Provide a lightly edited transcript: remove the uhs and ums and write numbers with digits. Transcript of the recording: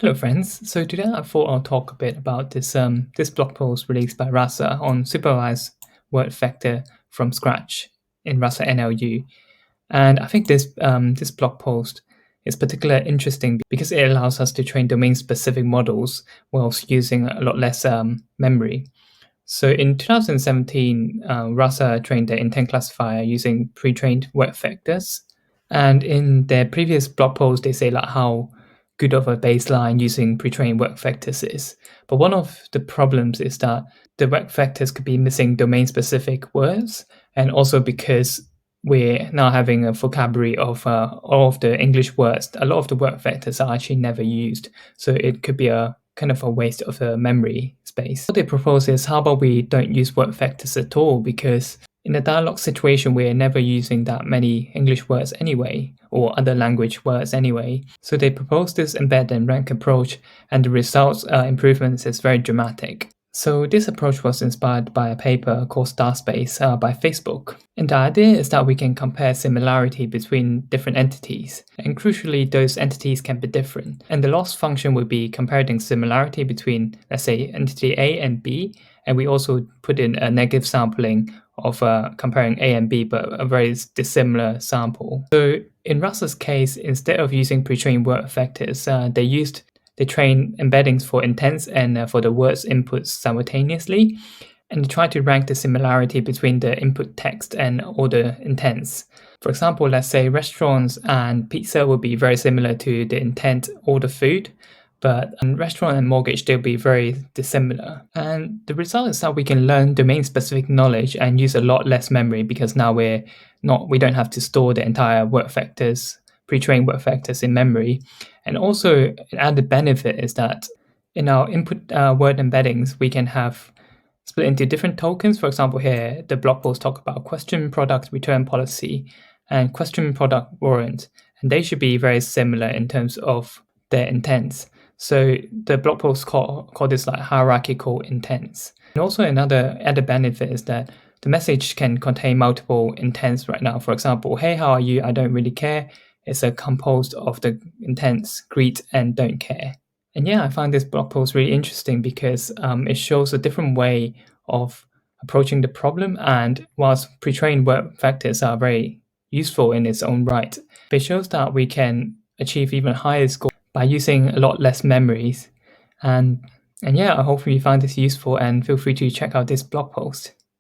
Hello, friends. So today I thought I'll talk a bit about this blog post released by Rasa on supervised word vector from scratch in Rasa NLU. And I think this blog post is particularly interesting because it allows us to train domain-specific models whilst using a lot less memory. So in 2017, Rasa trained the intent classifier using pre-trained word vectors. And in their previous blog post, they say like how good of a baseline using pre-trained work vectors is. But one of the problems is that the work vectors could be missing domain-specific words, and also because we're now having a vocabulary of all of the English words, a lot of the work vectors are actually never used. So it could be a kind of a waste of the memory space. What they propose is how about we don't use work vectors at all, because in a dialogue situation, we're never using that many English words anyway, or other language words anyway. So they propose this embed-and-rank approach, and the results improvements is very dramatic. So this approach was inspired by a paper called StarSpace by Facebook. And the idea is that we can compare similarity between different entities. And crucially, those entities can be different. And the loss function would be comparing similarity between, let's say, entity A and B. And we also put in a negative sampling of comparing A and B, but a very dissimilar sample. So in Russell's case, instead of using pre-trained word vectors, they train embeddings for intents and for the words inputs simultaneously, and try to rank the similarity between the input text and all the intents. For example, let's say restaurants and pizza will be very similar to the intent or the food, but restaurant and mortgage, they'll be very dissimilar. And the result is that we can learn domain-specific knowledge and use a lot less memory because now we don't have to store the entire word vectors, pre-trained word vectors in memory. And also, an added benefit is that in our input word embeddings, we can have split into different tokens. For example, here, the blog post talk about question product return policy and question product warrant. And they should be very similar in terms of their intents. So the blog post call this like hierarchical intents. And also another added benefit is that the message can contain multiple intents right now. For example, hey, how are you? I don't really care. It's a composed of the intents greet and don't care. And yeah, I find this blog post really interesting because it shows a different way of approaching the problem. And whilst pre-trained word vectors are very useful in its own right, it shows that we can achieve even higher scores by using a lot less memories. And yeah, I hope you find this useful and feel free to check out this blog post.